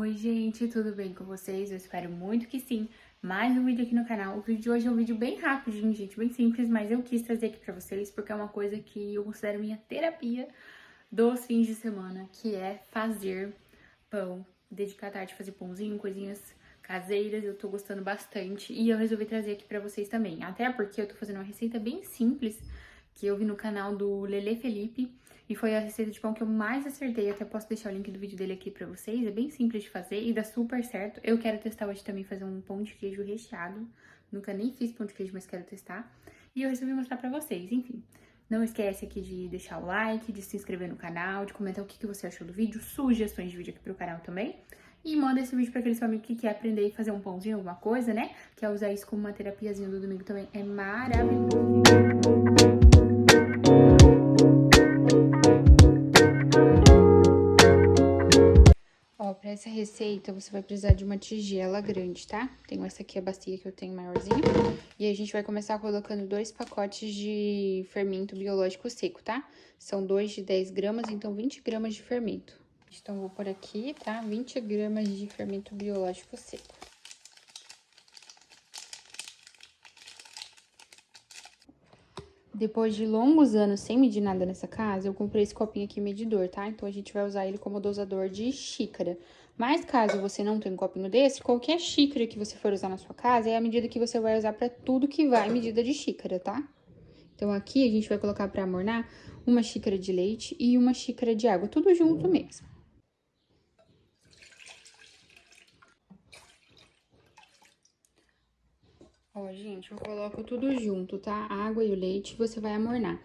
Oi gente, tudo bem com vocês? Eu espero muito que sim. Mais um vídeo aqui no canal. O vídeo de hoje é um vídeo bem rapidinho, gente, bem simples, mas eu quis trazer aqui pra vocês porque é uma coisa que eu considero minha terapia dos fins de semana, que é fazer pão. Dedicar a tarde a fazer pãozinho, coisinhas caseiras, eu tô gostando bastante e eu resolvi trazer aqui pra vocês também. Até porque eu tô fazendo uma receita bem simples que eu vi no canal do Lelê Felipe. E foi a receita de pão que eu mais acertei. Até posso deixar o link do vídeo dele aqui pra vocês. É bem simples de fazer e dá super certo. Eu quero testar hoje também fazer um pão de queijo recheado. Nunca nem fiz pão de queijo, mas quero testar. E eu resolvi mostrar pra vocês. Enfim, não esquece aqui de deixar o like, de se inscrever no canal, de comentar o que você achou do vídeo, sugestões de vídeo aqui pro canal também. E manda esse vídeo pra aquele seu amigo que quer aprender a fazer um pãozinho, alguma coisa, né? Quer usar isso como uma terapiazinha do domingo também. É maravilhoso. Ó, pra essa receita, você vai precisar de uma tigela grande, tá? Tenho essa aqui, a bacia que eu tenho maiorzinha. E a gente vai começar colocando 2 pacotes de fermento biológico seco, tá? São 2 de 10 gramas, então 20 gramas de fermento. Então, vou pôr aqui, tá? 20 gramas de fermento biológico seco. Depois de longos anos sem medir nada nessa casa, eu comprei esse copinho aqui medidor, tá? Então, a gente vai usar ele como dosador de xícara. Mas, caso você não tenha um copinho desse, qualquer xícara que você for usar na sua casa é a medida que você vai usar pra tudo que vai medida de xícara, tá? Então, aqui a gente vai colocar pra amornar uma xícara de leite e uma xícara de água, tudo junto mesmo. Ó, gente, eu coloco tudo junto, tá? A água e o leite você vai amornar.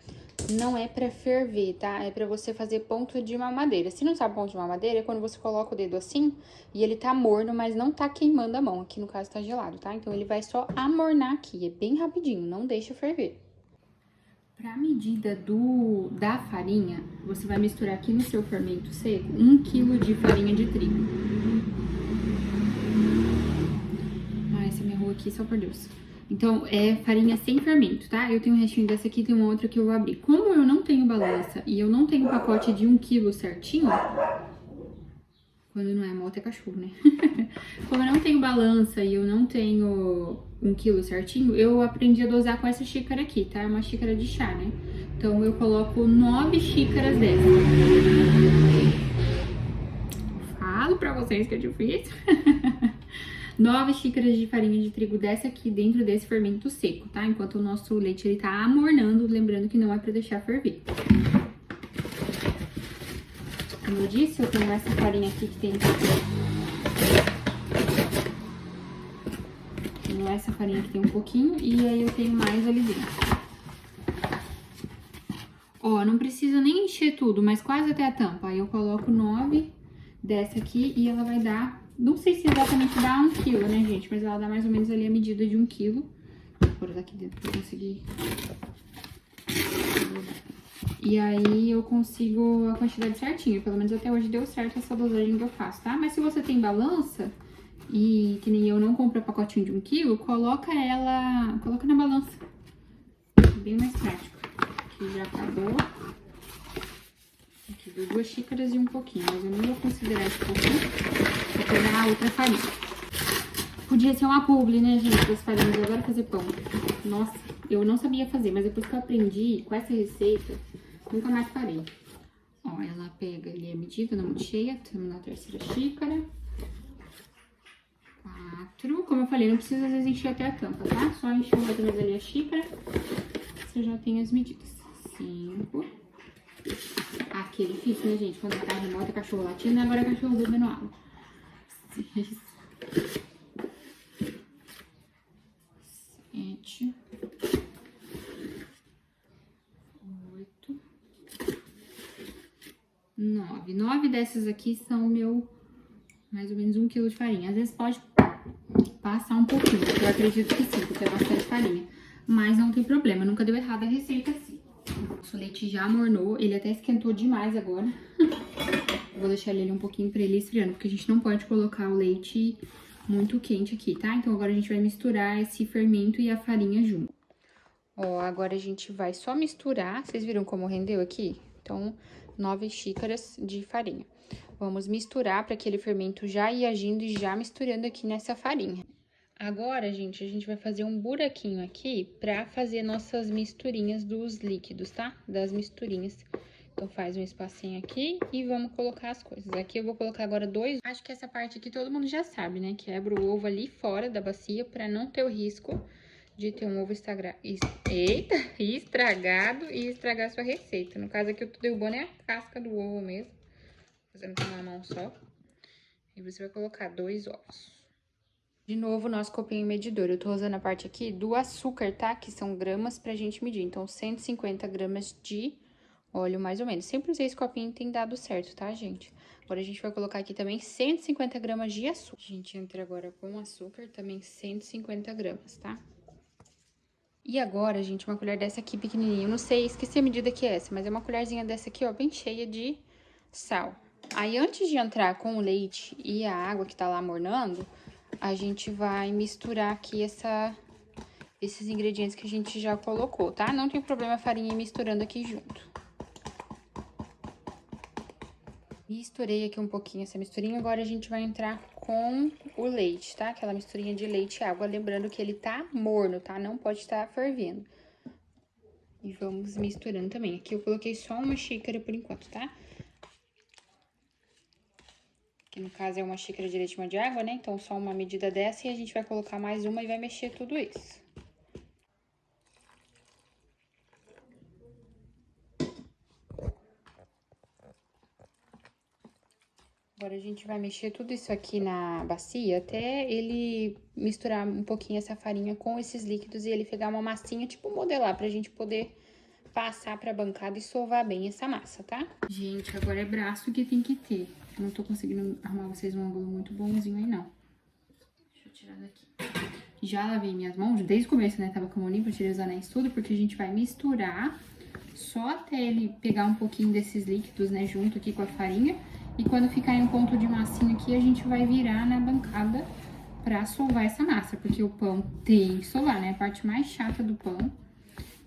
Não é pra ferver, tá? É pra você fazer ponto de mamadeira. Se não sabe ponto de mamadeira, é quando você coloca o dedo assim e ele tá morno, mas não tá queimando a mão. Aqui, no caso, tá gelado, tá? Então, ele vai só amornar aqui. É bem rapidinho, não deixa ferver. Pra medida da farinha, você vai misturar aqui no seu fermento seco 1 kg de farinha de trigo. Ah, essa minha rua aqui, só por Deus. Então, é farinha sem fermento, tá? Eu tenho um restinho dessa aqui, tem uma outra que eu vou abrir. Como eu não tenho balança e eu não tenho pacote de 1 kg certinho, quando não é moto é cachorro, né? Como eu não tenho balança e eu não tenho 1 kg certinho, eu aprendi a dosar com essa xícara aqui, tá? É uma xícara de chá, né? Então, eu coloco 9 xícaras dessa. Falo pra vocês que é difícil. 9 xícaras de farinha de trigo dessa aqui dentro desse fermento seco, tá? Enquanto o nosso leite, ele tá amornando, lembrando que não é pra deixar ferver. Como eu disse, eu tenho essa farinha aqui que tem... Tenho essa farinha que tem um pouquinho e aí eu tenho mais ali dentro. Ó, não precisa nem encher tudo, mas quase até a tampa. Aí eu coloco 9 dessa aqui e ela vai dar... Não sei se exatamente dá 1 kg, né, gente? Mas ela dá mais ou menos ali a medida de 1 kg. Vou pôr aqui dentro pra conseguir... E aí eu consigo a quantidade certinha. Pelo menos até hoje deu certo essa dosagem que eu faço, tá? Mas se você tem balança e que nem eu não compro pacotinho de 1 kg, coloca na balança. Bem mais prático. Aqui já acabou. Aqui deu 2 xícaras e um pouquinho, mas eu nem vou considerar esse pouquinho. Vou pegar a outra farinha. Podia ser uma publi, né, gente, das farinhas. Eu adoro fazer pão. Nossa, eu não sabia fazer, mas depois que eu aprendi com essa receita, nunca mais parei. Ó, ela pega ali a medida, não muito cheia. Estamos na 3ª xícara. 4. Como eu falei, não precisa às vezes encher até a tampa, tá? Só encher mais ou menos ali a xícara. Você já tem as medidas. 5. Aqui é difícil, né, gente? Quando tá remota, é cachorro latindo, agora é cachorro bebendo água. 6. 7. 8. 9. 9 dessas aqui são mais ou menos 1 kg de farinha. Às vezes pode passar um pouquinho, eu acredito que sim, porque é bastante farinha. Mas não tem problema, nunca deu errado a receita assim. Nosso leite já amornou, ele até esquentou demais agora. Vou deixar ele um pouquinho pra ele esfriando, porque a gente não pode colocar o leite muito quente aqui, tá? Então agora a gente vai misturar esse fermento e a farinha junto. Ó, agora a gente vai só misturar. Vocês viram como rendeu aqui? Então, 9 xícaras de farinha. Vamos misturar para aquele fermento já ir agindo e já misturando aqui nessa farinha. Agora, gente, a gente vai fazer um buraquinho aqui pra fazer nossas misturinhas dos líquidos, tá? Das misturinhas. Então, faz um espacinho aqui e vamos colocar as coisas. Aqui eu vou colocar agora dois. Acho que essa parte aqui todo mundo já sabe, né? Quebra o ovo ali fora da bacia pra não ter o risco de ter um ovo estragado e estragar a sua receita. No caso aqui, eu tô derrubando é a casca do ovo mesmo. Fazendo com uma mão só. E você vai colocar 2 ovos. De novo, nosso copinho medidor. Eu tô usando a parte aqui do açúcar, tá? Que são gramas pra gente medir. Então, 150 gramas de óleo, mais ou menos. Sempre usei esse copinho e tem dado certo, tá, gente? Agora, a gente vai colocar aqui também 150 gramas de açúcar. A gente entra agora com açúcar, também 150 gramas, tá? E agora, gente, uma colher dessa aqui pequenininha. Eu não sei, esqueci a medida que é essa, mas é uma colherzinha dessa aqui, ó, bem cheia de sal. Aí, antes de entrar com o leite e a água que tá lá mornando, a gente vai misturar aqui esses ingredientes que a gente já colocou, tá? Não tem problema a farinha ir misturando aqui junto. Misturei aqui um pouquinho essa misturinha, agora a gente vai entrar com o leite, tá? Aquela misturinha de leite e água, lembrando que ele tá morno, tá? Não pode estar fervendo. E vamos misturando também. Aqui eu coloquei só uma xícara por enquanto, tá? Que no caso é uma xícara de leite de água, né? Então, só uma medida dessa e a gente vai colocar mais uma e vai mexer tudo isso. Agora, a gente vai mexer tudo isso aqui na bacia até ele misturar um pouquinho essa farinha com esses líquidos e ele pegar uma massinha, tipo modelar, pra gente poder passar pra bancada e sovar bem essa massa, tá? Gente, agora é braço que tem que ter. Eu não tô conseguindo arrumar vocês um ângulo muito bonzinho aí, não. Deixa eu tirar daqui. Já lavei minhas mãos, desde o começo, né? Tava com a mão limpa, tirei os anéis tudo, porque a gente vai misturar só até ele pegar um pouquinho desses líquidos, né, junto aqui com a farinha. E quando ficar em um ponto de massinha aqui, a gente vai virar na bancada pra sovar essa massa, porque o pão tem que sovar, né? A parte mais chata do pão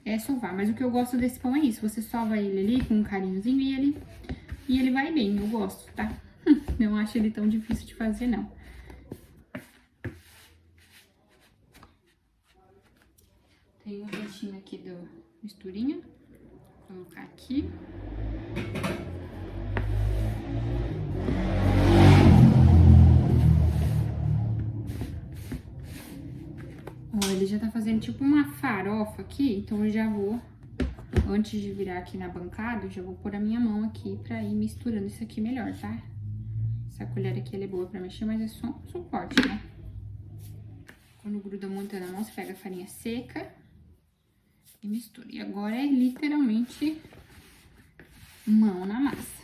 é sovar. Mas o que eu gosto desse pão é isso, você sova ele ali com um carinhozinho e ele vai bem, eu gosto, tá? Não acho ele tão difícil de fazer, não. Tem um restinho aqui do misturinha, vou colocar aqui. Ó, ele já tá fazendo tipo uma farofa aqui, então eu já vou, antes de virar aqui na bancada, eu já vou pôr a minha mão aqui pra ir misturando isso aqui melhor, tá? Essa colher aqui, ela é boa pra mexer, mas é só um suporte, né? Quando gruda muito na mão, você pega a farinha seca e mistura. E agora é literalmente mão na massa.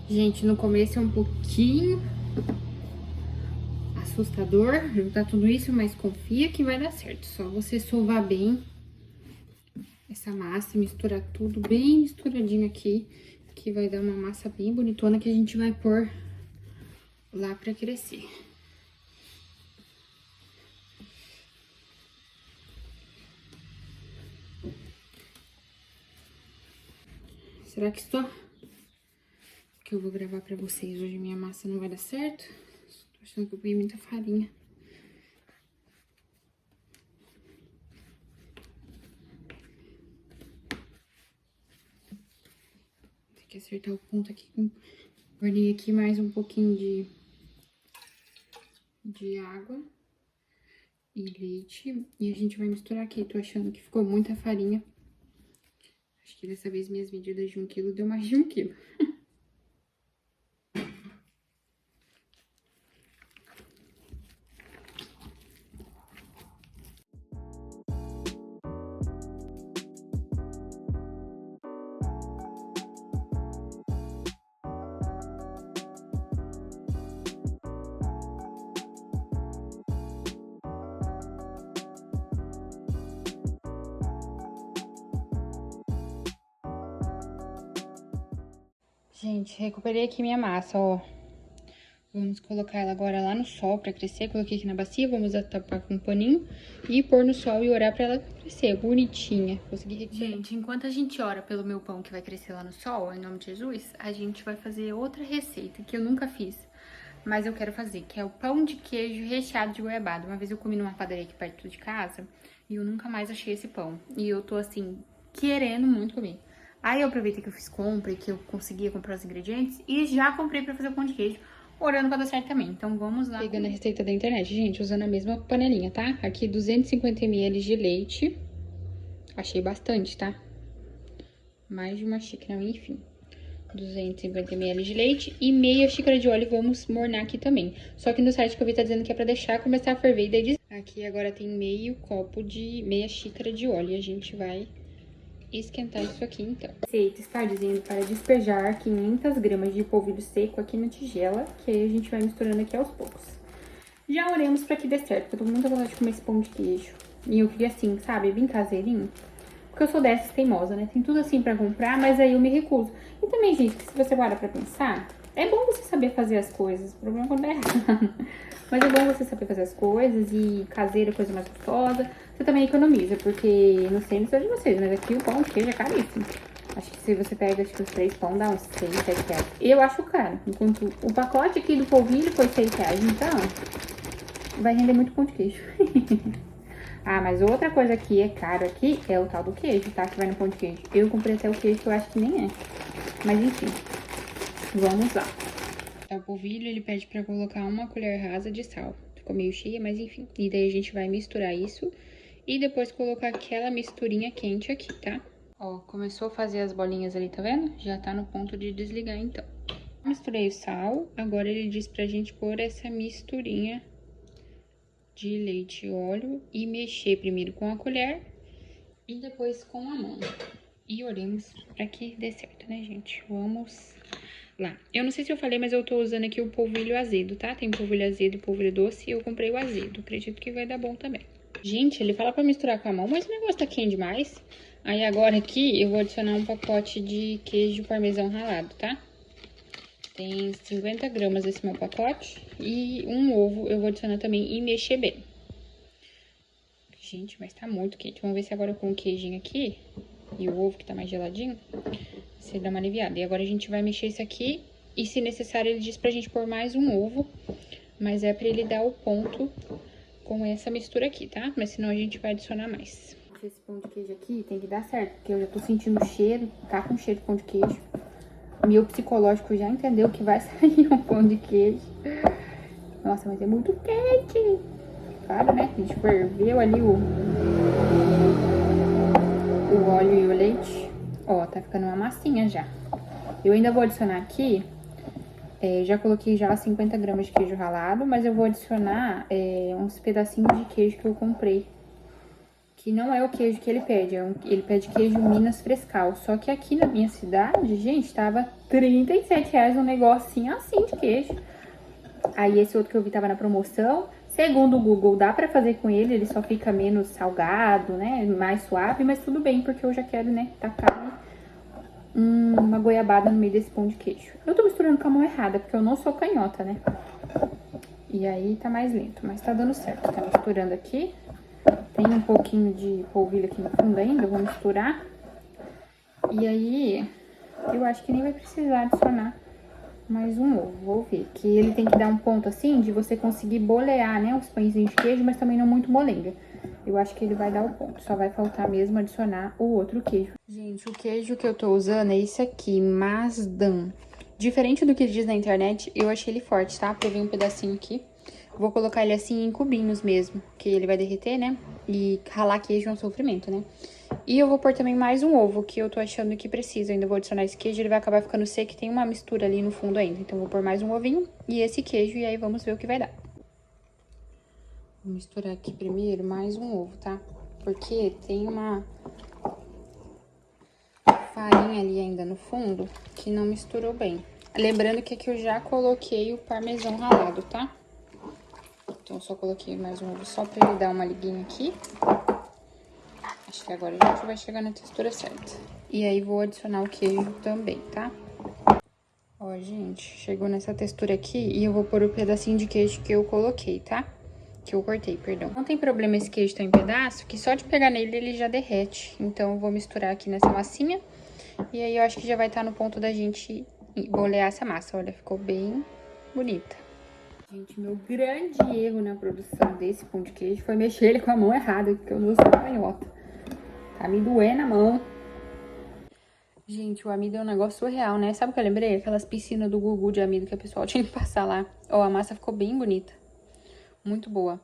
Gente, no começo é um pouquinho assustador juntar tudo isso, mas confia que vai dar certo. Só você sovar bem essa massa, misturar tudo bem misturadinho aqui, que vai dar uma massa bem bonitona que a gente vai pôr lá pra crescer. Será que só que eu vou gravar pra vocês hoje minha massa não vai dar certo? Tô achando que eu peguei muita farinha. Tem que acertar o ponto aqui. Guardei aqui mais um pouquinho de água e leite. E a gente vai misturar aqui. Tô achando que ficou muita farinha. Acho que dessa vez minhas medidas de 1 quilo deu mais de 1 quilo. Gente, recuperei aqui minha massa, ó. Vamos colocar ela agora lá no sol pra crescer. Coloquei aqui na bacia, vamos tapar com um paninho e pôr no sol e orar pra ela crescer, bonitinha. Consegui recuperar. Gente, enquanto a gente ora pelo meu pão que vai crescer lá no sol, em nome de Jesus, a gente vai fazer outra receita que eu nunca fiz, mas eu quero fazer, que é o pão de queijo recheado de goiabada. Uma vez eu comi numa padaria aqui perto de casa e eu nunca mais achei esse pão. E eu tô, assim, querendo muito comer. Aí eu aproveitei que eu fiz compra e que eu conseguia comprar os ingredientes e já comprei pra fazer o pão de queijo, orando pra dar certo também. Então vamos lá. Pegando a receita da internet, gente, usando a mesma panelinha, tá? Aqui 250 ml de leite. Achei bastante, tá? Mais de uma xícara, enfim. 250 ml de leite e meia xícara de óleo, vamos mornar aqui também. Só que no site que eu vi tá dizendo que é pra deixar começar a ferver e daí diz... Aqui agora tem meia xícara de óleo e a gente vai esquentar isso aqui então. A receita está dizendo para despejar 500 gramas de polvilho seco aqui na tigela, que aí a gente vai misturando aqui aos poucos. Já oremos para que dê certo, porque eu tô muito vontade de comer esse pão de queijo. E eu queria assim, sabe, bem caseirinho. Porque eu sou dessas teimosa, né? Tem tudo assim pra comprar, mas aí eu me recuso. E também, gente, se você para pra pensar, é bom você saber fazer as coisas. O problema é quando é errado. Mas é bom você saber fazer as coisas e caseira, coisa mais gostosa. Você também economiza, porque não sei de vocês, mas aqui o pão de queijo é caríssimo. Acho que se você pega, acho que os 3 pão dá uns 6, 7 reais. Eu acho caro. Enquanto o pacote aqui do polvilho foi 6 reais. Então, vai render muito pão de queijo. Ah, mas outra coisa que é caro aqui é o tal do queijo, tá? Que vai no pão de queijo. Eu comprei até o queijo que eu acho que nem é. Mas enfim, vamos lá. O polvilho, ele pede pra colocar uma colher rasa de sal. Ficou meio cheia, mas enfim. E daí a gente vai misturar isso e depois colocar aquela misturinha quente aqui, tá? Ó, começou a fazer as bolinhas ali, tá vendo? Já tá no ponto de desligar, então. Misturei o sal, agora ele diz pra gente pôr essa misturinha de leite e óleo e mexer primeiro com a colher e depois com a mão. E oremos pra que dê certo, né, gente? Vamos lá. Eu não sei se eu falei, mas eu tô usando aqui o polvilho azedo, tá? Tem polvilho azedo e polvilho doce e eu comprei o azedo. Acredito que vai dar bom também. Gente, ele fala pra misturar com a mão, mas o negócio tá quente demais. Aí agora aqui eu vou adicionar um pacote de queijo parmesão ralado, tá? Tem 50 gramas esse meu pacote e um ovo eu vou adicionar também e mexer bem. Gente, mas tá muito quente. Vamos ver se agora com o queijinho aqui e o ovo que tá mais geladinho, você dá uma aliviada. E agora a gente vai mexer isso aqui e, se necessário, ele diz pra gente pôr mais um ovo, mas é pra ele dar o ponto com essa mistura aqui, tá? Mas senão a gente vai adicionar mais. Esse pão de queijo aqui tem que dar certo, porque eu já tô sentindo o cheiro, tá com cheiro de pão de queijo. Meu psicológico já entendeu que vai sair um pão de queijo. Nossa, mas é muito quente. Claro, né? A gente ferveu ali o óleo e o leite. Ó, tá ficando uma massinha já. Eu ainda vou adicionar aqui, já coloquei já 50 gramas de queijo ralado, mas eu vou adicionar uns pedacinhos de queijo que eu comprei. Que não é o queijo que ele pede, ele pede queijo Minas Frescal. Só que aqui na minha cidade, gente, tava 37 reais um negocinho assim de queijo. Aí esse outro que eu vi tava na promoção. Segundo o Google, dá pra fazer com ele só fica menos salgado, né? Mais suave, mas tudo bem, porque eu já quero, né, tacar uma goiabada no meio desse pão de queijo. Eu tô misturando com a mão errada, porque eu não sou canhota, né? E aí tá mais lento, mas tá dando certo. Tá misturando aqui. Tem um pouquinho de polvilho aqui no fundo ainda, eu vou misturar. E aí, eu acho que nem vai precisar adicionar mais um ovo, vou ver. Que ele tem que dar um ponto assim, de você conseguir bolear, né, os pãezinhos de queijo, mas também não muito molenga. Eu acho que ele vai dar o ponto, só vai faltar mesmo adicionar o outro queijo. Gente, o queijo que eu tô usando é esse aqui, Masdam. Diferente do que diz na internet, eu achei ele forte, tá? Provei um pedacinho aqui. Vou colocar ele assim em cubinhos mesmo, que ele vai derreter, né? E ralar queijo é um sofrimento, né? E eu vou pôr também mais um ovo, que eu tô achando que precisa. Ainda vou adicionar esse queijo, ele vai acabar ficando seco e tem uma mistura ali no fundo ainda. Então, vou pôr mais um ovinho e esse queijo, e aí vamos ver o que vai dar. Vou misturar aqui primeiro mais um ovo, tá? Porque tem uma farinha ali ainda no fundo que não misturou bem. Lembrando que aqui eu já coloquei o parmesão ralado, tá? Então, eu só coloquei mais um ovo só pra ele dar uma liguinha aqui. Acho que agora a gente vai chegar na textura certa. E aí, vou adicionar o queijo também, tá? Ó, gente, chegou nessa textura aqui e eu vou pôr o pedacinho de queijo que eu coloquei, tá? Que eu cortei, perdão. Não tem problema esse queijo tá em pedaço, que só de pegar nele ele já derrete. Então eu vou misturar aqui nessa massinha. E aí eu acho que já vai estar no ponto da gente bolear essa massa. Olha, ficou bem bonita. Gente, meu grande erro na produção desse pão de queijo foi mexer ele com a mão errada, porque eu não sou canhota. Tá me doendo a mão. Gente, o amido é um negócio surreal, né? Sabe o que eu lembrei? Aquelas piscinas do Gugu de amido que o pessoal tinha que passar lá. Ó, a massa ficou bem bonita. Muito boa.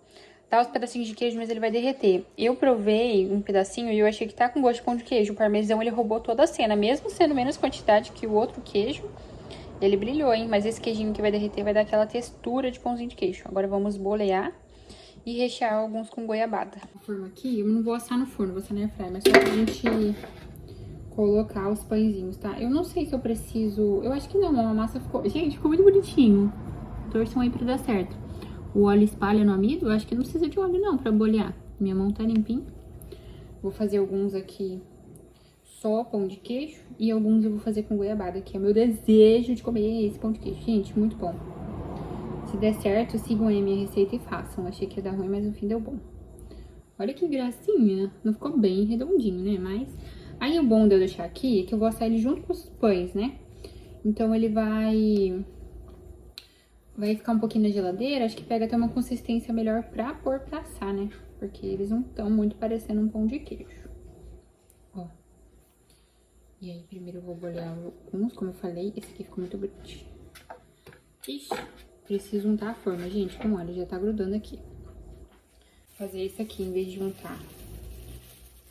Tá os pedacinhos de queijo, mas ele vai derreter. Eu provei um pedacinho e eu achei que tá com gosto de pão de queijo. O parmesão, ele roubou toda a cena. Mesmo sendo menos quantidade que o outro queijo, ele brilhou, hein? Mas esse queijinho que vai derreter vai dar aquela textura de pãozinho de queijo. Agora vamos bolear e rechear alguns com goiabada. A forma aqui, eu não vou assar no forno, vou assar na airfryer, mas só pra gente colocar os pãezinhos, tá? Eu não sei se eu preciso... Eu acho que não, a massa ficou... Gente, ficou muito bonitinho. Torçam aí pra dar certo. O óleo espalha no amido, eu acho que não precisa de óleo não pra bolear. Minha mão tá limpinha. Vou fazer alguns aqui só pão de queijo e alguns eu vou fazer com goiabada, que é o meu desejo de comer esse pão de queijo. Gente, muito bom. Se der certo, sigam aí a minha receita e façam. Achei que ia dar ruim, mas no fim deu bom. Olha que gracinha. Não ficou bem redondinho, né? Mas... Aí o bom de eu deixar aqui é que eu vou assar ele junto com os pães, né? Então ele vai ficar um pouquinho na geladeira, acho que pega até uma consistência melhor pra pôr pra assar, né? Porque eles não estão muito parecendo um pão de queijo. Ó. E aí primeiro eu vou bolear alguns, como eu falei, esse aqui ficou muito bonito. Ixi, preciso untar a forma, gente, com óleo, já tá grudando aqui. Vou fazer isso aqui em vez de untar.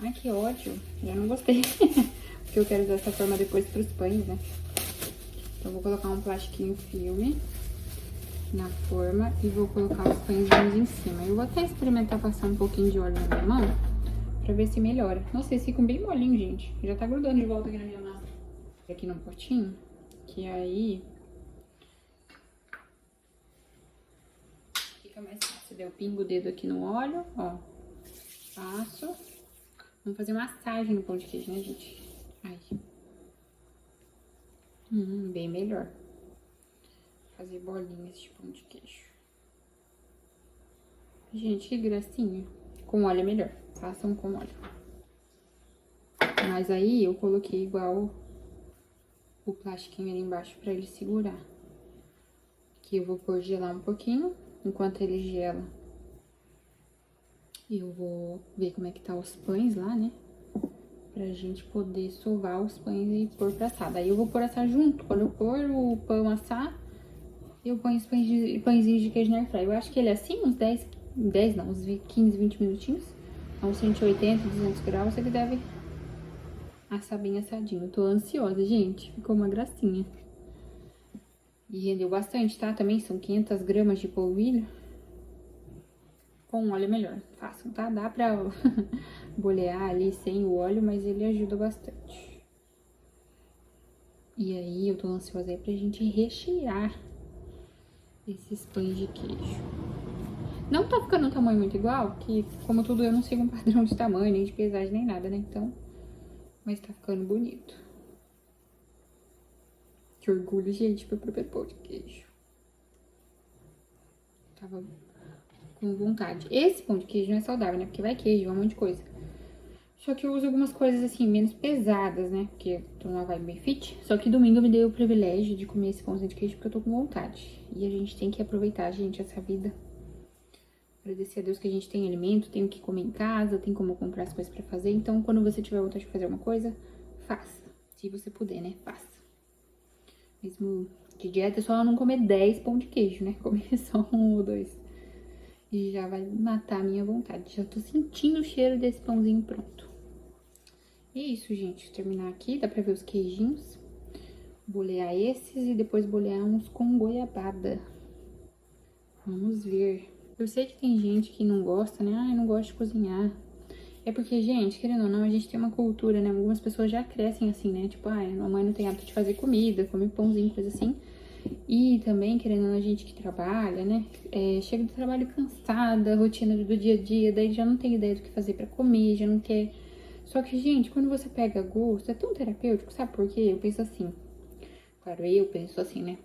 Ai, que ódio. Já não gostei. Porque eu quero usar essa forma depois pros pães, né? Então, eu vou colocar um plastiquinho filme na forma e vou colocar os pãezinhos em cima. Eu vou até experimentar passar um pouquinho de óleo na minha mão pra ver se melhora. Nossa, eles ficam bem molinhos, gente. Já tá grudando de volta aqui na minha massa. Aqui no potinho, que aí fica mais fácil. Eu pingo o dedo aqui no óleo, ó. Passo. Vamos fazer massagem no pão de queijo, né, gente? Ai. Bem melhor. Fazer bolinhas de pão de queijo. Gente, que gracinha. Com óleo é melhor. Façam com óleo. Mas aí eu coloquei igual o plastiquinho ali embaixo pra ele segurar. Aqui eu vou pôr gelar um pouquinho. Enquanto ele gela, eu vou ver como é que tá os pães lá, né? Pra gente poder sovar os pães e pôr pra assar. Daí eu vou pôr assar junto. Quando eu pôr o pão assar, eu ponho os pãezinhos de queijo na airfryer. Eu acho que ele é assim, uns 10 não, uns 15, 20 minutinhos. A uns 180, 200 graus, ele deve assar bem assadinho. Eu tô ansiosa, gente. Ficou uma gracinha. E rendeu bastante, tá? Também são 500 gramas de polvilho. Com óleo é melhor. Façam, tá? Dá pra bolear ali sem o óleo, mas ele ajuda bastante. E aí, eu tô ansiosa aí pra gente rechear esses pães de queijo. Não tá ficando um tamanho muito igual, que como tudo eu não sigo um padrão de tamanho, nem de pesagem, nem nada, né? Então, mas tá ficando bonito. Que orgulho, gente, meu próprio pão de queijo. Tava com vontade. Esse pão de queijo não é saudável, né? Porque vai queijo, vai um monte de coisa. Só que eu uso algumas coisas assim, menos pesadas, né? Porque eu tô numa vibe bem fit. Só que domingo eu me dei o privilégio de comer esse pãozinho de queijo porque eu tô com vontade. E a gente tem que aproveitar, gente, essa vida. Agradecer a Deus que a gente tem alimento, tem o que comer em casa, tem como comprar as coisas pra fazer. Então, quando você tiver vontade de fazer uma coisa, faça. Se você puder, né? Faça. Mesmo de dieta, é só não comer 10 pão de queijo, né? Comer só 1 ou 2. E já vai matar a minha vontade. Já tô sentindo o cheiro desse pãozinho pronto. E é isso, gente. Vou terminar aqui. Dá pra ver os queijinhos. Bolear esses e depois bolear uns com goiabada. Vamos ver. Eu sei que tem gente que não gosta, né? Ah, eu não gosto de cozinhar. É porque, gente, querendo ou não, a gente tem uma cultura, né? Algumas pessoas já crescem assim, né? Tipo, ah, a mãe não tem hábito de fazer comida, come pãozinho, coisa assim. E também, querendo ou não, a gente que trabalha, né? Chega do trabalho cansada, rotina do dia a dia, daí já não tem ideia do que fazer pra comer, já não quer... Só que, gente, quando você pega gosto, é tão terapêutico, sabe por quê? Eu penso assim, Claro, eu penso assim, né?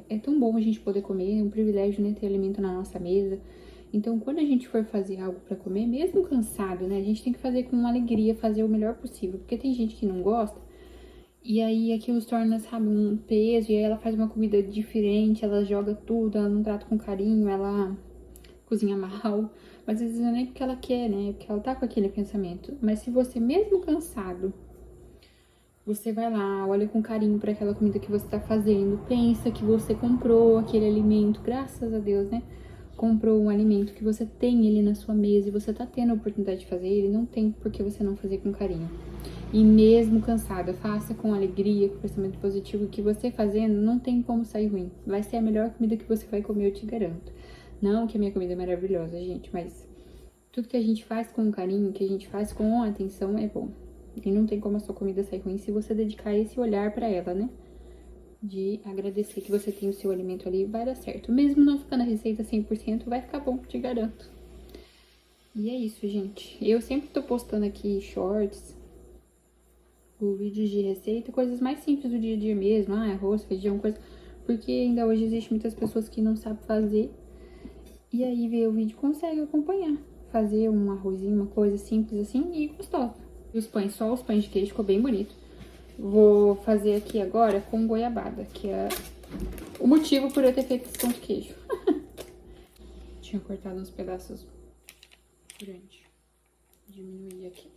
É tão bom a gente poder comer, é um privilégio, né? Ter alimento na nossa mesa. Então, quando a gente for fazer algo pra comer, mesmo cansado, né? A gente tem que fazer com alegria, fazer o melhor possível. Porque tem gente que não gosta, e aí aquilo se torna, sabe, um peso, e aí ela faz uma comida diferente, ela joga tudo, ela não trata com carinho, ela cozinha mal. Mas às vezes não é nem porque ela quer, né? É porque ela tá com aquele pensamento. Mas se você, mesmo cansado, você vai lá, olha com carinho para aquela comida que você tá fazendo, pensa que você comprou aquele alimento, graças a Deus, né? Comprou um alimento que você tem ele na sua mesa e você tá tendo a oportunidade de fazer ele, não tem por que você não fazer com carinho. E mesmo cansada, faça com alegria, com pensamento positivo, que você fazendo não tem como sair ruim. Vai ser a melhor comida que você vai comer, eu te garanto. Não que a minha comida é maravilhosa, gente, mas tudo que a gente faz com carinho, que a gente faz com atenção é bom. E não tem como a sua comida sair ruim se você dedicar esse olhar pra ela, né? De agradecer que você tem o seu alimento ali, vai dar certo. Mesmo não ficando a receita 100%, vai ficar bom, te garanto. E é isso, gente. Eu sempre tô postando aqui shorts, vídeos de receita, coisas mais simples do dia a dia mesmo. Arroz, feijão, coisa. Porque ainda hoje existe muitas pessoas que não sabem fazer. E aí vê o vídeo consegue acompanhar. Fazer um arrozinho, uma coisa simples assim e gostosa. E os pães, só os pães de queijo, ficou bem bonito. Vou fazer aqui agora com goiabada, que é o motivo por eu ter feito esse pão de queijo. Tinha cortado uns pedaços grandes. Diminuir aqui.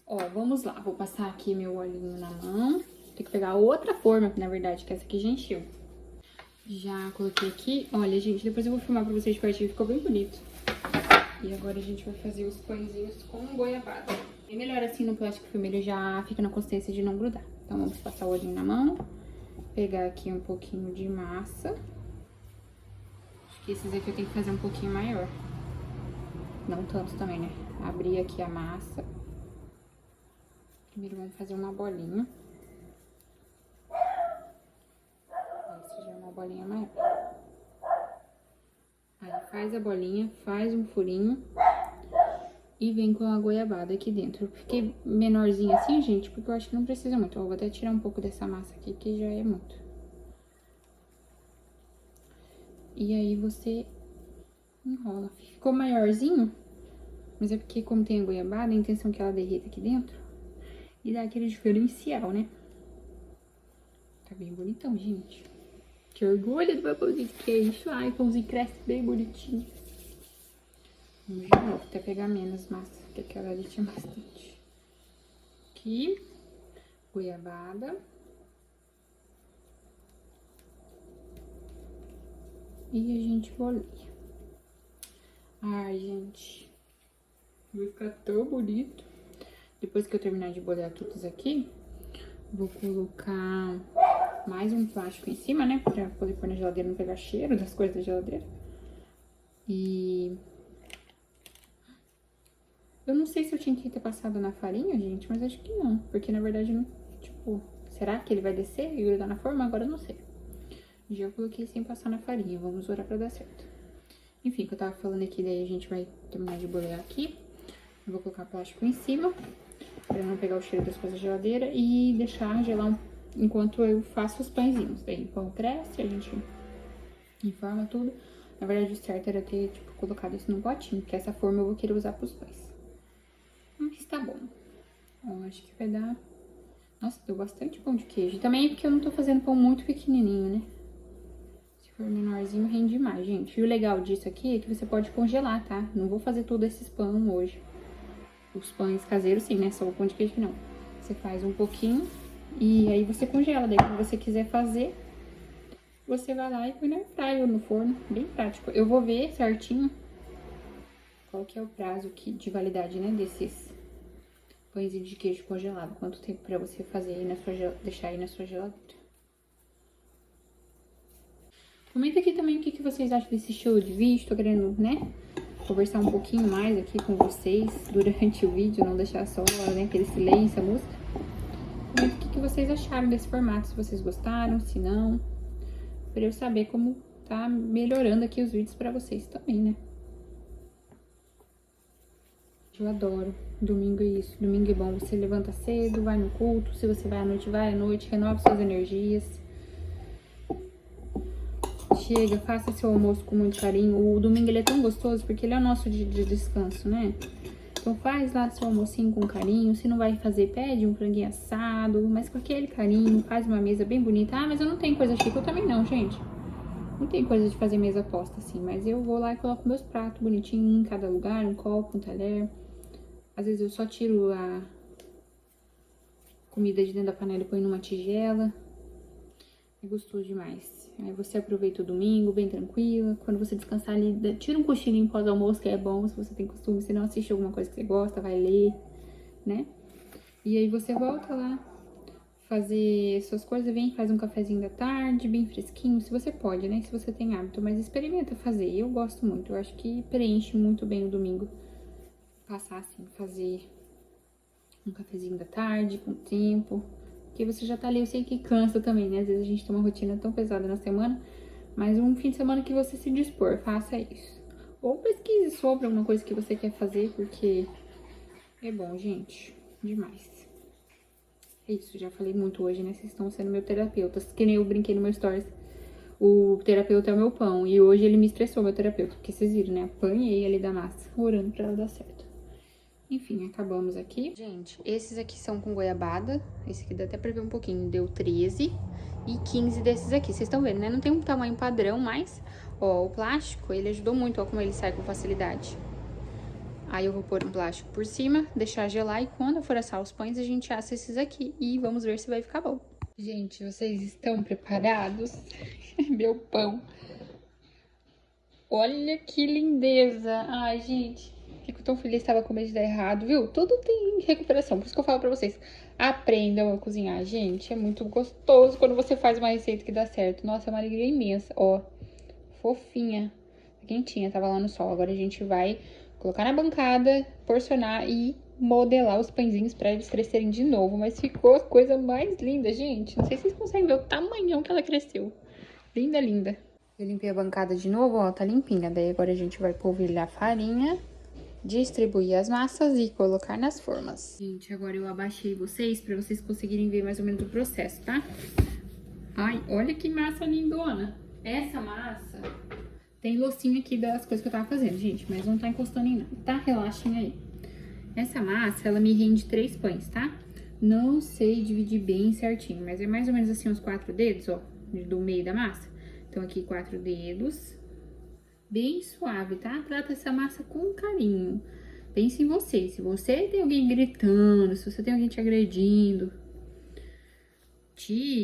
Ó, vamos lá. Vou passar aqui meu olhinho na mão. Tem que pegar outra forma, na verdade, que essa aqui já encheu. Já coloquei aqui. Olha, gente, depois eu vou filmar pra vocês de pertinho. Ficou bem bonito. E agora a gente vai fazer os pãezinhos com goiabada. É melhor assim no plástico filme, ele já fica na consistência de não grudar. Então vamos passar o olhinho na mão. Pegar aqui um pouquinho de massa. Acho que esses aqui eu tenho que fazer um pouquinho maior. Não tanto também, né? Abrir aqui a massa. Primeiro vamos fazer uma bolinha. Essa já é uma bolinha maior. Aí faz a bolinha, faz um furinho. E vem com a goiabada aqui dentro. Eu fiquei menorzinha assim, gente, porque eu acho que não precisa muito. Eu vou até tirar um pouco dessa massa aqui, que já é muito. E aí você enrola. Ficou maiorzinho, mas é porque como tem a goiabada, a intenção é que ela derreta aqui dentro. E dá aquele diferencial, né? Tá bem bonitão, gente. Que orgulho do meu pãozinho de queijo. Ai, o pãozinho cresce bem bonitinho. Vamos de novo, até pegar menos massa, porque aquela ali tinha bastante. Aqui, goiabada. E a gente boleia. Ai, gente, vai ficar tão bonito. Depois que eu terminar de bolear tudo isso aqui, vou colocar mais um plástico em cima, né? Pra poder pôr na geladeira, não pegar cheiro das coisas da geladeira. E... eu não sei se eu tinha que ter passado na farinha, gente, mas acho que não. Porque, na verdade, não, tipo, será que ele vai descer e grudar na forma? Agora eu não sei. Já coloquei sem passar na farinha, vamos orar pra dar certo. Enfim, o que eu tava falando aqui, daí a gente vai terminar de bolear aqui. Eu vou colocar plástico em cima, pra não pegar o cheiro das coisas da geladeira. E deixar gelar enquanto eu faço os pãezinhos. Daí o pão cresce, a gente informa tudo. Na verdade, o certo era ter, tipo, colocado isso num potinho, porque essa forma eu vou querer usar pros pães. Mas tá bom. Ó, acho que vai dar... nossa, deu bastante pão de queijo. Também é porque eu não tô fazendo pão muito pequenininho, né? Se for menorzinho, rende mais, gente. E o legal disso aqui é que você pode congelar, tá? Não vou fazer todos esses pão hoje. Os pães caseiros, sim, né? Só o pão de queijo que não. Você faz um pouquinho e aí você congela. Daí, quando você quiser fazer, você vai lá e põe na airfryer ou no forno. Bem prático. Eu vou ver certinho qual que é o prazo de validade, né? Desses pãezinhos de queijo congelado. Quanto tempo pra você fazer aí na sua, deixar aí na sua geladeira. Comenta aqui também o que vocês acham desse estilo de vídeo. Tô querendo, né, conversar um pouquinho mais aqui com vocês durante o vídeo. Não deixar só, né, aquele silêncio, a música. Comenta o que vocês acharam desse formato. Se vocês gostaram, se não. Pra eu saber como tá melhorando aqui os vídeos pra vocês também, né. Eu adoro. Domingo é isso. Domingo é bom. Você levanta cedo, vai no culto. Se você vai à noite, renova suas energias. Chega, faça seu almoço com muito carinho. O domingo ele é tão gostoso porque ele é o nosso dia de descanso, né? Então faz lá seu almocinho com carinho. Se não vai fazer, pede um franguinho assado, mas com aquele carinho, faz uma mesa bem bonita. Ah, mas eu não tenho coisa chique, eu também não, gente. Não tem coisa de fazer mesa posta assim, mas eu vou lá e coloco meus pratos bonitinhos em cada lugar, um copo, um talher. Às vezes eu só tiro a comida de dentro da panela e põe numa tigela. É gostoso demais. Aí você aproveita o domingo bem tranquila. Quando você descansar ali, tira um cochilinho pós-almoço, que é bom, se você tem costume. Se não assiste alguma coisa que você gosta, vai ler, né? E aí você volta lá, fazer suas coisas, vem, faz um cafezinho da tarde, bem fresquinho, se você pode, né? Se você tem hábito, mas experimenta fazer. Eu gosto muito, eu acho que preenche muito bem o domingo. Passar assim, fazer um cafezinho da tarde, com tempo. Porque você já tá ali, eu sei que cansa também, né? Às vezes a gente tem uma rotina tão pesada na semana, mas um fim de semana que você se dispor, faça isso. Ou pesquise sobre alguma coisa que você quer fazer, porque é bom, gente, demais. É isso, já falei muito hoje, né? Vocês estão sendo meu terapeuta. Que nem eu brinquei no meu stories. O terapeuta é o meu pão. E hoje ele me estressou, meu terapeuta. Porque vocês viram, né? Apanhei ali da massa, orando pra ela dar certo. Enfim, acabamos aqui. Gente, esses aqui são com goiabada. Esse aqui dá até pra ver um pouquinho. Deu 13 e 15 desses aqui. Vocês estão vendo, né? Não tem um tamanho padrão, mas... Ó, o plástico, ele ajudou muito, ó, como ele sai com facilidade. Aí eu vou pôr um plástico por cima, deixar gelar. E quando eu for assar os pães, a gente assa esses aqui. E vamos ver se vai ficar bom. Gente, vocês estão preparados? Meu pão. Olha que lindeza. Ai, gente... Fico tão feliz, estava com medo de dar errado, viu? Tudo tem recuperação, por isso que eu falo pra vocês. Aprendam a cozinhar, gente. É muito gostoso quando você faz uma receita que dá certo. Nossa, é uma alegria imensa. Ó, fofinha. Quentinha, tava lá no sol. Agora a gente vai colocar na bancada, porcionar e modelar os pãezinhos pra eles crescerem de novo. Mas ficou a coisa mais linda, gente. Não sei se vocês conseguem ver o tamanhão que ela cresceu. Linda, linda. Eu limpei a bancada de novo, ó, tá limpinha. Daí agora a gente vai polvilhar a farinha, distribuir as massas e colocar nas formas. Gente, agora eu abaixei vocês pra vocês conseguirem ver mais ou menos o processo, tá? Ai, olha que massa lindona. Essa massa tem loucinho aqui das coisas que eu tava fazendo, gente, mas não tá encostando em nada, tá? Relaxem aí. Essa massa, ela me rende 3 pães, tá? Não sei dividir bem certinho, mas é mais ou menos assim uns 4 dedos, ó, do meio da massa. Então aqui 4 dedos. Bem suave, tá? Trata essa massa com carinho. Pense em você. Se você tem alguém gritando, se você tem alguém te agredindo,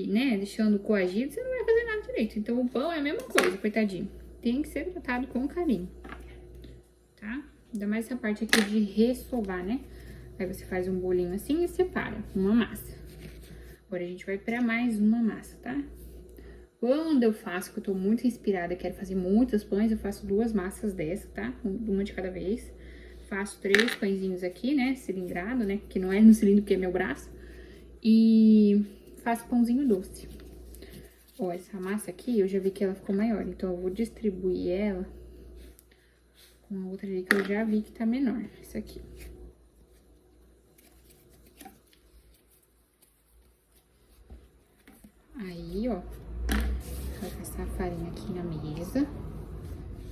né, deixando coagido, você não vai fazer nada direito. Então, o pão é a mesma coisa, coitadinho. Tem que ser tratado com carinho, tá? Ainda mais essa parte aqui de ressovar, né? Aí você faz um bolinho assim e separa uma massa. Agora a gente vai pra mais uma massa, tá? Quando eu faço, que eu tô muito inspirada, quero fazer muitos pães, eu faço 2 massas dessa, tá? Uma de cada vez. Faço 3 pãezinhos aqui, né? Cilindrado, né? Que não é no cilindro, porque é meu braço. E faço pãozinho doce. Ó, essa massa aqui, eu já vi que ela ficou maior. Então, eu vou distribuir ela com a outra ali que eu já vi que tá menor. Essa aqui. Aí, ó. Vai passar a farinha aqui na mesa.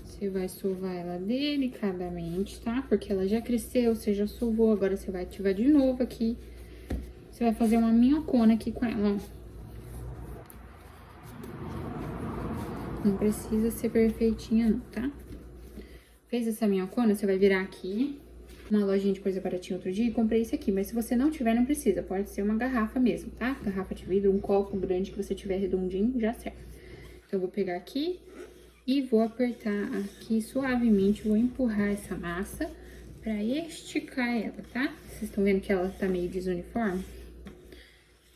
Você vai sovar ela delicadamente, tá? Porque ela já cresceu, você já sovou, agora você vai ativar de novo aqui. Você vai fazer uma minhocona aqui com ela, ó. Não precisa ser perfeitinha não, tá? Fez essa minhocona, você vai virar aqui. Uma lojinha de coisa baratinha outro dia e comprei esse aqui. Mas se você não tiver, não precisa. Pode ser uma garrafa mesmo, tá? Garrafa de vidro, um copo grande que você tiver redondinho, já serve. Então, eu vou pegar aqui e vou apertar aqui suavemente. Vou empurrar essa massa pra esticar ela, tá? Vocês estão vendo que ela tá meio desuniforme?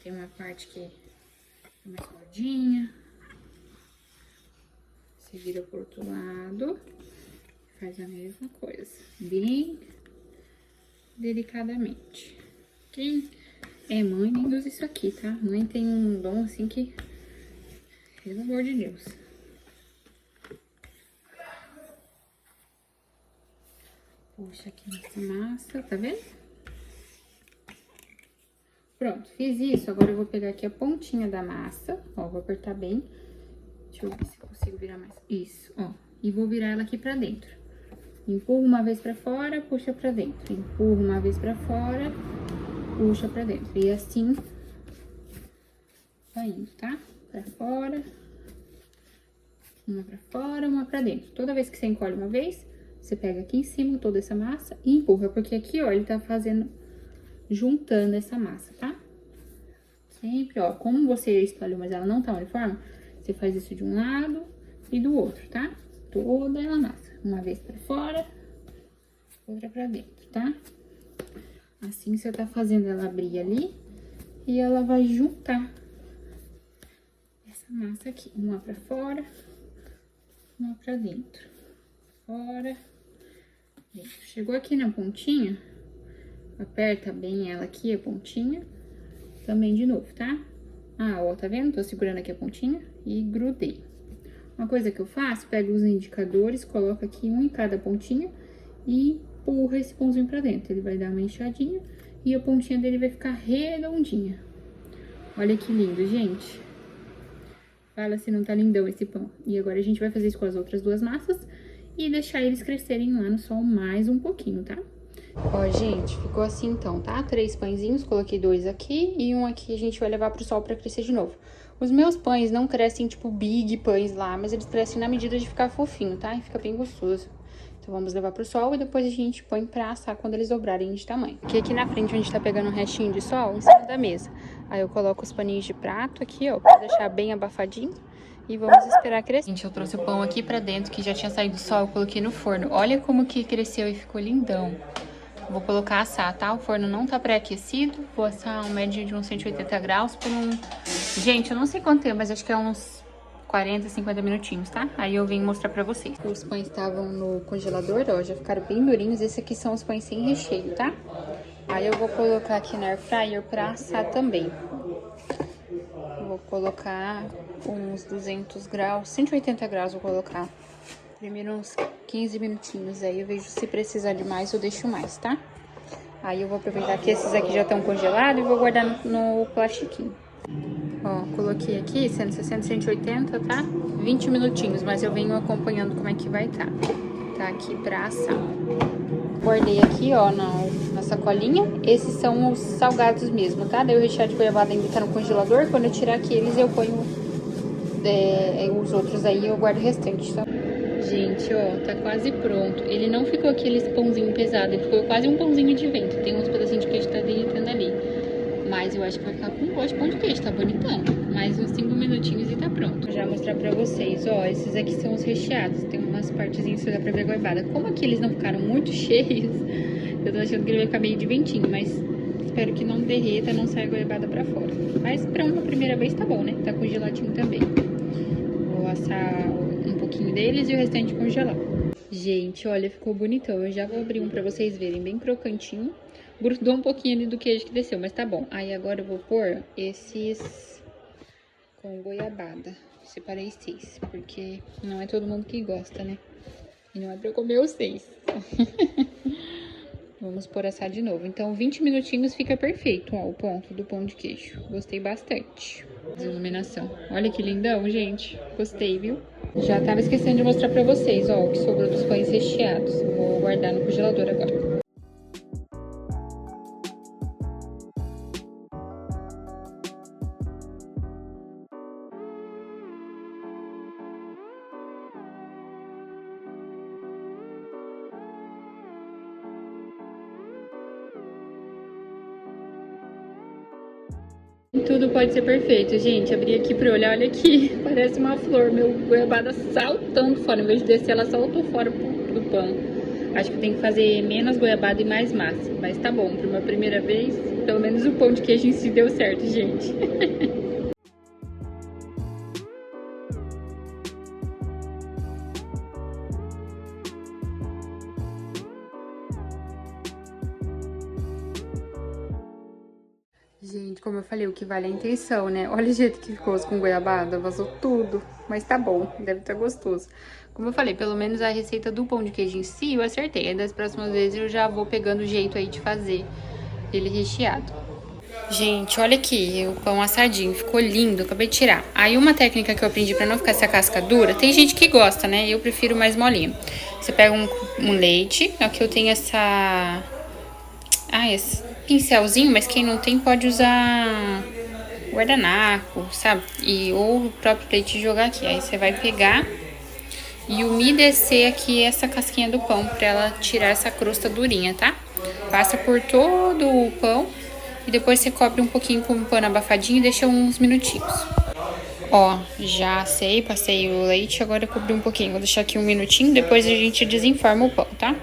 Tem uma parte que é mais gordinha. Você vira pro outro lado. Faz a mesma coisa. Bem delicadamente. Quem é mãe nem usa isso aqui, tá? Mãe tem um dom assim que... Pelo amor de Deus. Puxa aqui nessa massa, tá vendo? Pronto, fiz isso. Agora eu vou pegar aqui a pontinha da massa, ó, vou apertar bem. Deixa eu ver se eu consigo virar mais. Isso, ó. E vou virar ela aqui pra dentro. Empurra uma vez pra fora, puxa pra dentro. Empurra uma vez pra fora, puxa pra dentro. E assim, vai indo, tá? Pra fora, uma pra fora, uma pra dentro. Toda vez que você encolhe uma vez, você pega aqui em cima toda essa massa e empurra. Porque aqui, ó, ele tá fazendo, juntando essa massa, tá? Sempre, ó, como você espalhou, mas ela não tá uniforme, você faz isso de um lado e do outro, tá? Toda a massa. Uma vez pra fora, outra pra dentro, tá? Assim você tá fazendo ela abrir ali e ela vai juntar essa massa aqui. Uma pra fora, uma pra dentro. Fora, dentro. Chegou aqui na pontinha, aperta bem ela aqui, a pontinha. Também de novo, tá? Ah, ó, tá vendo? Tô segurando aqui a pontinha e grudei. Uma coisa que eu faço, pego os indicadores, coloco aqui um em cada pontinha e empurra esse pãozinho pra dentro. Ele vai dar uma inchadinha e a pontinha dele vai ficar redondinha. Olha que lindo, gente. Fala se não tá lindão esse pão. E agora a gente vai fazer isso com as outras duas massas e deixar eles crescerem lá no sol mais um pouquinho, tá? Ó, gente, ficou assim então, tá? 3 pãezinhos, coloquei 2 aqui e um aqui a gente vai levar pro sol pra crescer de novo. Os meus pães não crescem tipo big pães lá, mas eles crescem na medida de ficar fofinho, tá? E fica bem gostoso. Então vamos levar pro sol e depois a gente põe pra assar quando eles dobrarem de tamanho. Porque aqui na frente, onde tá pegando um restinho de sol, em cima da mesa. Aí eu coloco os paninhos de prato aqui, ó, pra deixar bem abafadinho. E vamos esperar crescer. Gente, eu trouxe o pão aqui pra dentro, que já tinha saído do sol, eu coloquei no forno. Olha como que cresceu e ficou lindão. Vou colocar assar, tá? O forno não tá pré-aquecido. Vou assar uma média de uns 180 graus por um... Gente, eu não sei quanto tempo, mas acho que é uns 40, 50 minutinhos, tá? Aí eu vim mostrar pra vocês. Os pães estavam no congelador, ó, já ficaram bem durinhos. Esses aqui são os pães sem recheio, tá? Aí eu vou colocar aqui na air fryer pra assar também. Vou colocar uns 200 graus, 180 graus vou colocar. Primeiro uns 15 minutinhos, aí eu vejo se precisar de mais, eu deixo mais, tá? Aí eu vou aproveitar que esses aqui já estão congelados e vou guardar no plastiquinho. Ó, coloquei aqui 160, 180, tá? 20 minutinhos, mas eu venho acompanhando como é que vai tá. Tá aqui pra assar. Guardei aqui, ó, na sacolinha. Esses são os salgados mesmo, tá? Daí o recheado de goiabada ainda tá no congelador. Quando eu tirar aqueles, eu ponho os outros aí, eu guardo o restante, tá? Gente, ó, tá quase pronto. Ele não ficou aquele pãozinho pesado, ele ficou quase um pãozinho de vento. Tem uns pedacinhos de queijo que tá derretendo ali. Mas eu acho que vai ficar com gosto de pão de queijo, tá bonitão. Mais uns 5 minutinhos e tá pronto. Vou já mostrar pra vocês, ó, esses aqui são os recheados. Tem umas partezinhas que dá pra ver goiabada. Como aqui eles não ficaram muito cheios, eu tô achando que ele vai ficar meio de ventinho, mas espero que não derreta, não saia goiabada pra fora. Mas pra uma primeira vez tá bom, né? Tá congeladinho também. Vou assar um pouquinho deles e o restante congelar. Gente, olha, ficou bonitão. Eu já vou abrir um pra vocês verem, bem crocantinho. Grudou um pouquinho ali do queijo que desceu, mas tá bom. Aí agora eu vou pôr esses com goiabada. Separei 6, porque não é todo mundo que gosta, né? E não é pra eu comer os 6. Vamos pôr assar de novo. Então, 20 minutinhos fica perfeito, ó, o ponto do pão de queijo. Gostei bastante. Iluminação. Olha que lindão, gente. Gostei, viu? Já tava esquecendo de mostrar pra vocês, ó, o que sobrou dos pães recheados. Vou guardar no congelador agora. Tudo pode ser perfeito, gente. Abri aqui pra olhar, olha aqui. Parece uma flor. Meu goiabada saltando fora. Em vez de descer, ela saltou fora do pão. Acho que tem que fazer menos goiabada e mais massa. Mas tá bom, pra uma primeira vez, pelo menos o pão de queijo em si deu certo, gente. Gente, como eu falei, o que vale é a intenção, né? Olha o jeito que ficou com goiabada, vazou tudo. Mas tá bom, deve estar gostoso. Como eu falei, pelo menos a receita do pão de queijo em si eu acertei. Aí das próximas vezes eu já vou pegando o jeito aí de fazer ele recheado. Gente, olha aqui, o pão assadinho, ficou lindo, acabei de tirar. Aí uma técnica que eu aprendi pra não ficar essa casca dura, tem gente que gosta, né? Eu prefiro mais molinho. Você pega um leite, aqui eu tenho esse pincelzinho, mas quem não tem pode usar guardanapo, sabe? Ou o próprio leite jogar aqui. Aí você vai pegar e umedecer aqui essa casquinha do pão pra ela tirar essa crosta durinha, tá? Passa por todo o pão e depois você cobre um pouquinho com um pano abafadinho e deixa uns minutinhos. Ó, já assei, passei o leite, agora eu cobri um pouquinho. Vou deixar aqui um minutinho, depois a gente desenforma o pão, tá?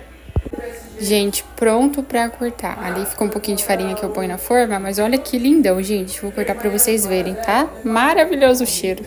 Gente, pronto pra cortar. Ali ficou um pouquinho de farinha que eu ponho na forma, mas olha que lindão, gente. Vou cortar pra vocês verem, tá? Maravilhoso o cheiro.